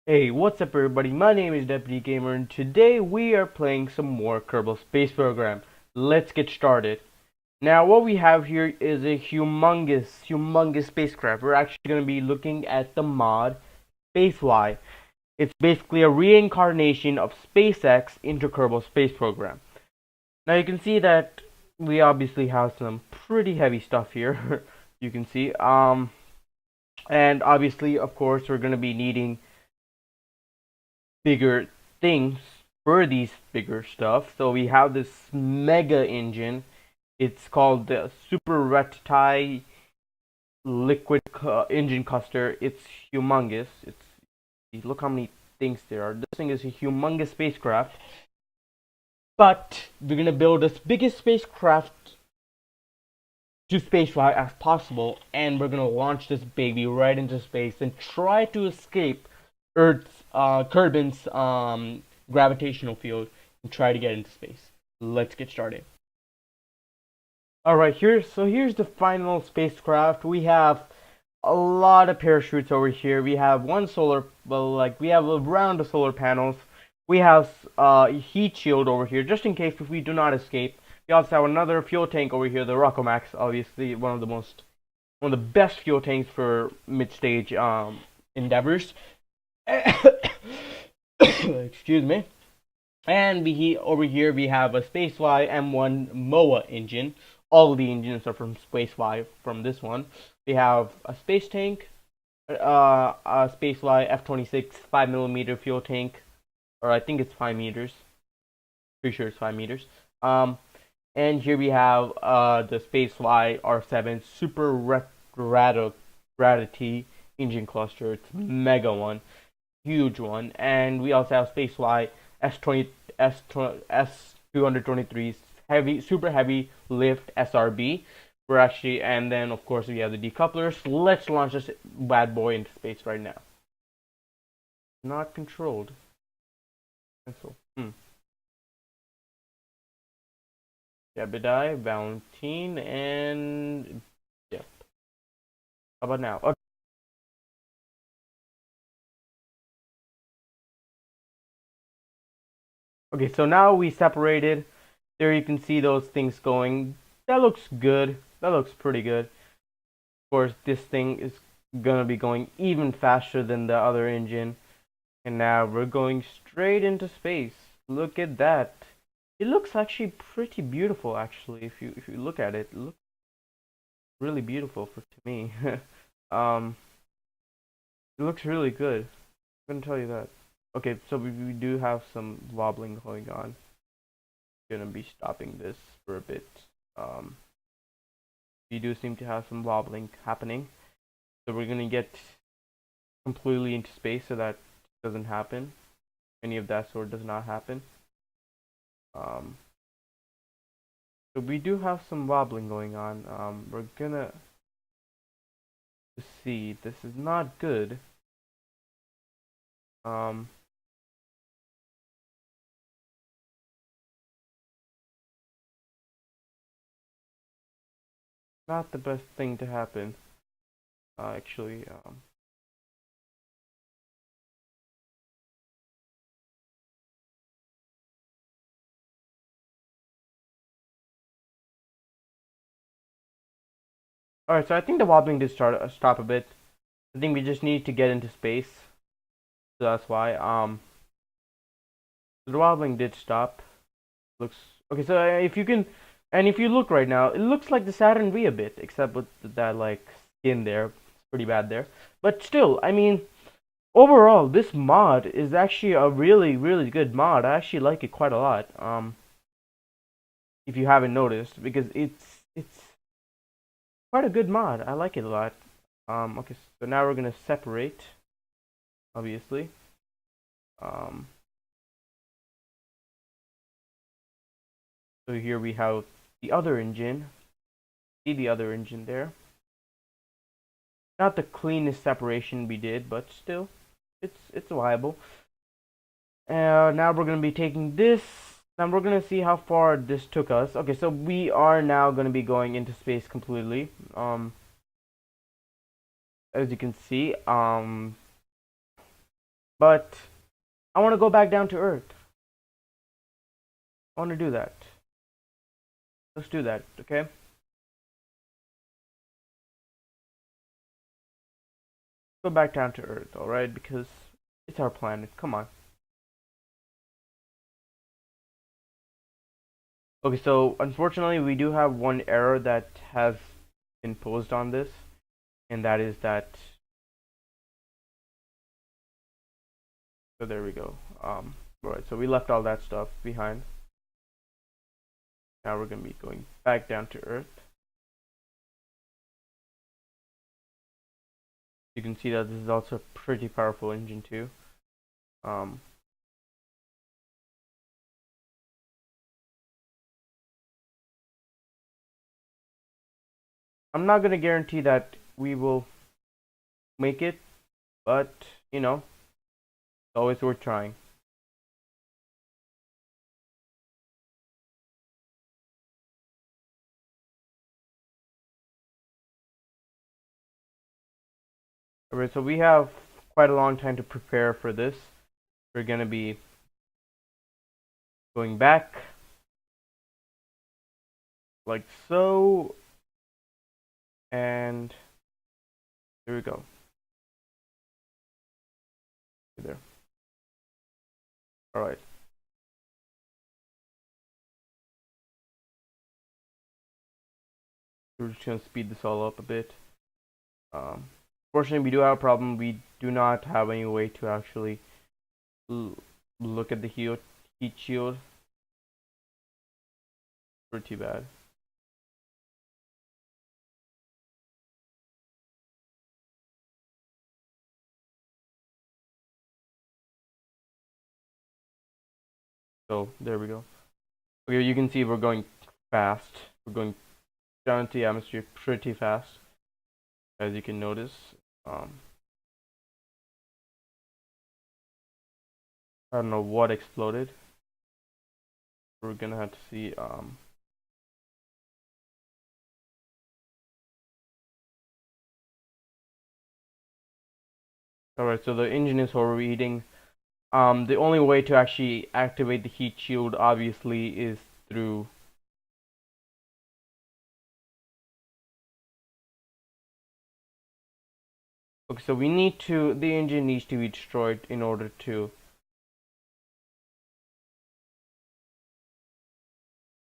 Hey, what's up everybody? My name is Deputy Gamer and today we are playing some more Kerbal Space Program. Let's get started. Now what we have here is a humongous spacecraft. We're actually going to be looking at the mod SpaceY. It's basically a reincarnation of SpaceX into Kerbal Space Program. Now you can see that we obviously have some pretty heavy stuff here. You can see. And obviously of course we're going to be needing bigger things for these bigger stuff. So we have this mega engine. It's called the Super Rettai Liquid Engine Cluster. It's humongous. Look how many things there are. This thing is a humongous spacecraft. But we're gonna build this biggest spacecraft to spaceflight as possible, and we're gonna launch this baby right into space and try to escape Earth's Kerbin's gravitational field and try to get into space. Let's get started. Alright, here's the final spacecraft. We have a lot of parachutes over here. We have one solar, we have around the solar panels. We have a heat shield over here, just in case if we do not escape. We also have another fuel tank over here, the Rockomax, obviously one of the best fuel tanks for mid-stage endeavors. Excuse me. And over here we have a SpaceY M1 MOA engine. All of the engines are from SpaceY from this one. We have a space tank, a SpaceY F-26 5mm fuel tank, or I think it's 5 meters. Pretty sure it's 5 meters. And here we have the SpaceY R7 Super Gravity engine cluster. It's mega one, huge one. And we also have SpaceY S223 super heavy lift SRB. And then of course we have the decouplers. Let's launch this bad boy into space right now. Not controlled. Cancel. Jebediah, Valentine, and yep. How about now? Okay. Okay, so now we separated. There you can see those things going. That looks good. That looks pretty good. Of course, this thing is gonna be going even faster than the other engine. And now we're going straight into space. Look at that. It looks actually pretty beautiful actually if you look at it. It looks really beautiful to me. It looks really good. I'm gonna tell you that. Okay, so we do have some wobbling going on. Gonna be stopping this for a bit. We do seem to have some wobbling happening, so we're gonna get completely into space so that doesn't happen. Any of that sort does not happen. So we do have some wobbling going on. We're gonna see. This is not good. Not the best thing to happen. Actually. Alright, so I think the wobbling did stop a bit. I think we just need to get into space. So that's why. The wobbling did stop. Looks okay. So if you can, and if you look right now, it looks like the Saturn V a bit, except with that like skin there. It's pretty bad there. But still, I mean, overall, this mod is actually a really good mod. I actually like it quite a lot. If you haven't noticed, because it's quite a good mod. I like it a lot. Okay, so now we're gonna separate, obviously. So here we have the other engine. See the other engine there. Not the cleanest separation we did, but still, it's viable. Now we're gonna be taking this. Now we're gonna see how far this took us. Okay, so we are now gonna be going into space completely. As you can see, But I want to go back down to Earth. I want to do that. Let's do that, okay? Go back down to Earth, alright? Because it's our planet. Come on. Okay, so unfortunately, we do have one error that has been posed on this, and that is that. So there we go. Alright, so we left all that stuff behind. Now we're gonna be going back down to Earth. You can see that this is also a pretty powerful engine too. Um, I'm not gonna guarantee that we will make it, but you know, it's always worth trying. Alright, so we have quite a long time to prepare for this. We're gonna be going back like so, and here we go. There. Alright. We're just gonna speed this all up a bit. Fortunately, we do have a problem. We do not have any way to actually look at the heat shield. Pretty bad. So there we go. Okay, you can see we're going fast. We're going down into the atmosphere pretty fast, as you can notice. I don't know what exploded. We're gonna have to see. Alright, so the engine is overheating. The only way to actually activate the heat shield, obviously, is through. Okay, so we need to. The engine needs to be destroyed in order to.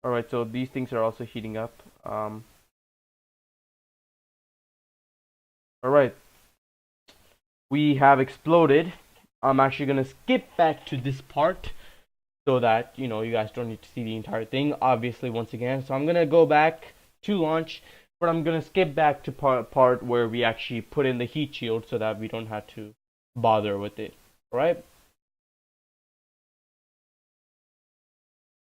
Alright, so these things are also heating up. Alright, we have exploded. I'm actually gonna skip back to this part so that you know you guys don't need to see the entire thing. Obviously, once again, so I'm gonna go back to launch, but I'm gonna skip back to part where we actually put in the heat shield so that we don't have to bother with it. Alright.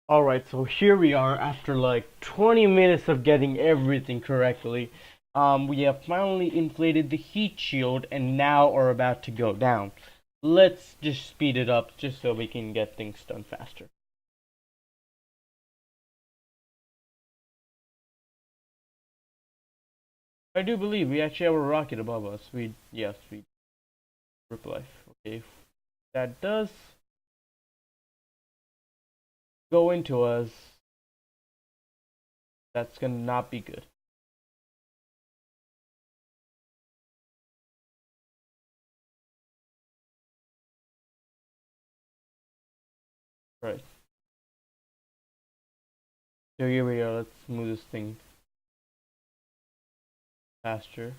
Alright, so here we are after like 20 minutes of getting everything correctly. We have finally inflated the heat shield and now are about to go down. Let's just speed it up just so we can get things done faster. I do believe we actually have a rocket above us. Yes, we rip life. Okay, if that does go into us, that's gonna not be good. Right. So here we are. Let's move this thing faster.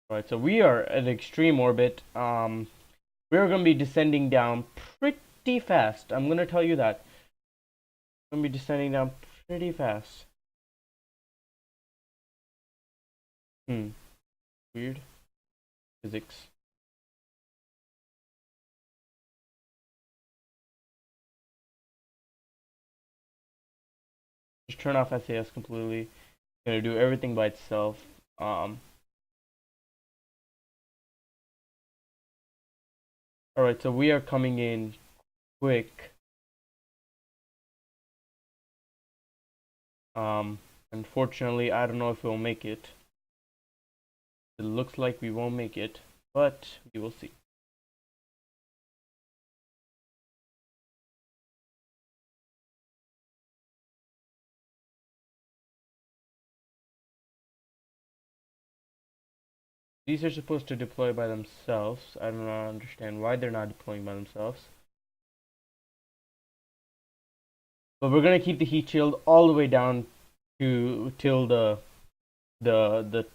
Right, so we are at extreme orbit. We're gonna be descending down pretty fast. I'm gonna tell you that. We're gonna be descending down pretty fast. Weird physics. Just turn off SAS completely. It's gonna do everything by itself. Alright, so we are coming in quick. Unfortunately, I don't know if we'll make it. It looks like we won't make it, but you will see. These are supposed to deploy by themselves. I don't understand why they're not deploying by themselves. But we're gonna keep the heat shield all the way down to till the the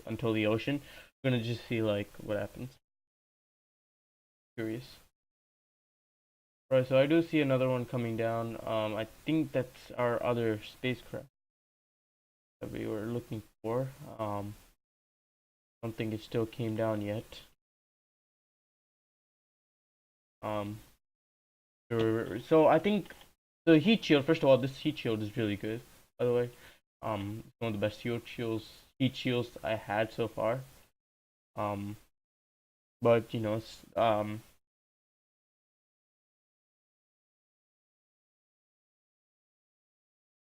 until the ocean. We're gonna just see like what happens. Curious. Right, so I do see another one coming down. I think that's our other spacecraft that we were looking for. I don't think it still came down yet. Um, so I think the heat shield. First of all, this heat shield is really good. By the way, it's one of the best heat shields I had so far. But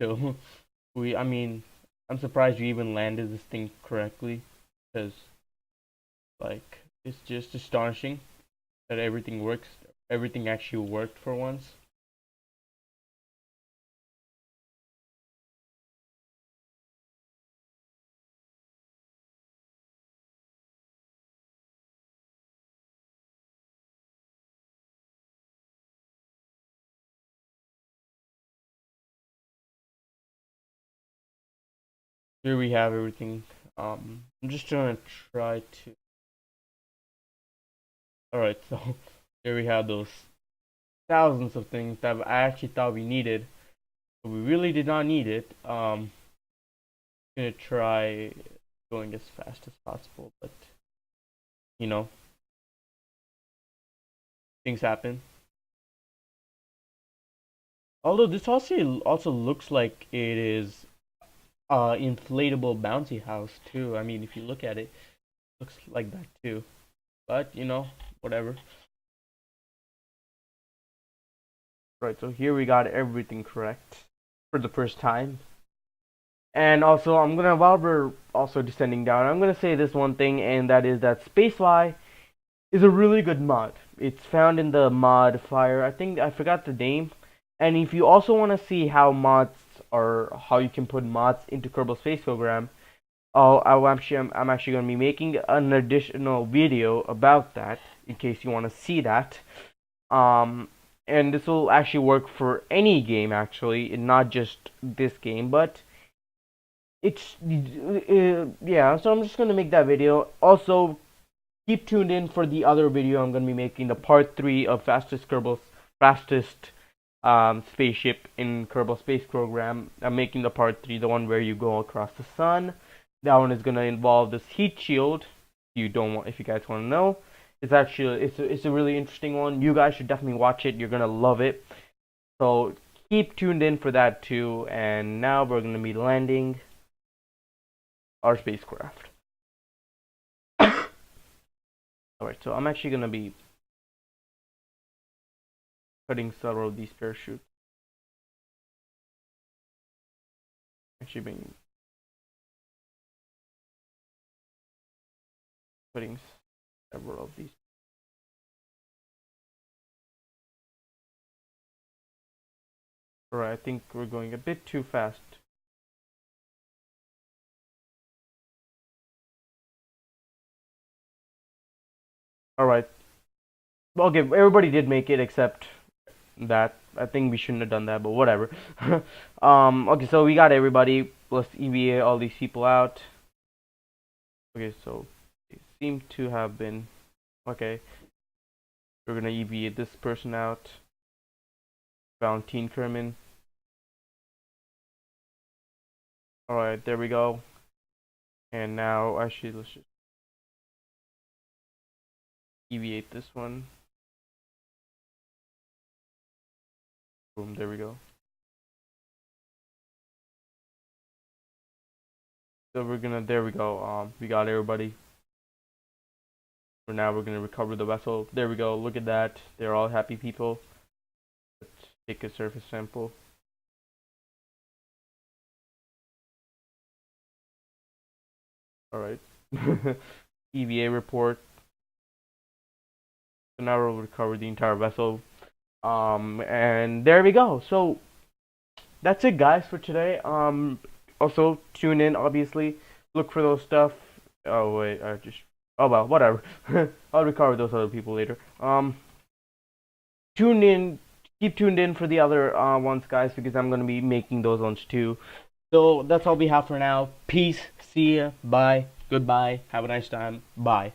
so I mean, I'm surprised we even landed this thing correctly, because like it's just astonishing that everything works. Everything actually worked for once. Here we have everything. I'm just gonna try to. All right, so here we have those thousands of things that I actually thought we needed, but we really did not need it. Gonna try going as fast as possible, but you know, things happen. Although this also looks like it is inflatable bouncy house too. I mean, if you look at it, it looks like that too. But whatever. Right, so here we got everything correct for the first time. And also, while we're also descending down, I'm gonna say this one thing, and that is that Spacefly is a really good mod. It's found in the mod fire. I think I forgot the name. And if you also want to see how how you can put mods into Kerbal Space Program, I'm actually going to be making an additional video about that in case you want to see that. And this will actually work for any game actually, not just this game, but yeah. So I'm just going to make that video. Also, keep tuned in for the other video I'm going to be making, the part 3 of fastest spaceship in Kerbal Space Program. I'm making the part 3, the one where you go across the sun. That one is going to involve this heat shield. If you guys want to know, it's a really interesting one. You guys should definitely watch it. You're going to love it. So keep tuned in for that too. And now we're going to be landing our spacecraft. Alright, so I'm actually going to be cutting several of these parachutes. Actually being putting several of these. Alright, I think we're going a bit too fast. Alright. Okay, everybody did make it except that. I think we shouldn't have done that, but whatever. Okay, so we got everybody. Let's EVA all these people out. Okay, so they seem to have been. Okay. We're gonna EVA this person out. Found Teen Kerman. Alright, there we go. And now, actually, let's just EVA this one. Boom, there we go. So there we go. We got everybody. For now, we're gonna recover the vessel. There we go. Look at that. They're all happy people. Let's take a surface sample. All right. EVA report. So now we'll recover the entire vessel. And there we go. So that's it, guys, for today. Also tune in, obviously. Look for those stuff. Oh wait, I just. Oh well, whatever. I'll recover those other people later. Tune in. Keep tuned in for the other ones, guys, because I'm gonna be making those ones too. So that's all we have for now. Peace. See ya. Bye. Goodbye. Have a nice time. Bye.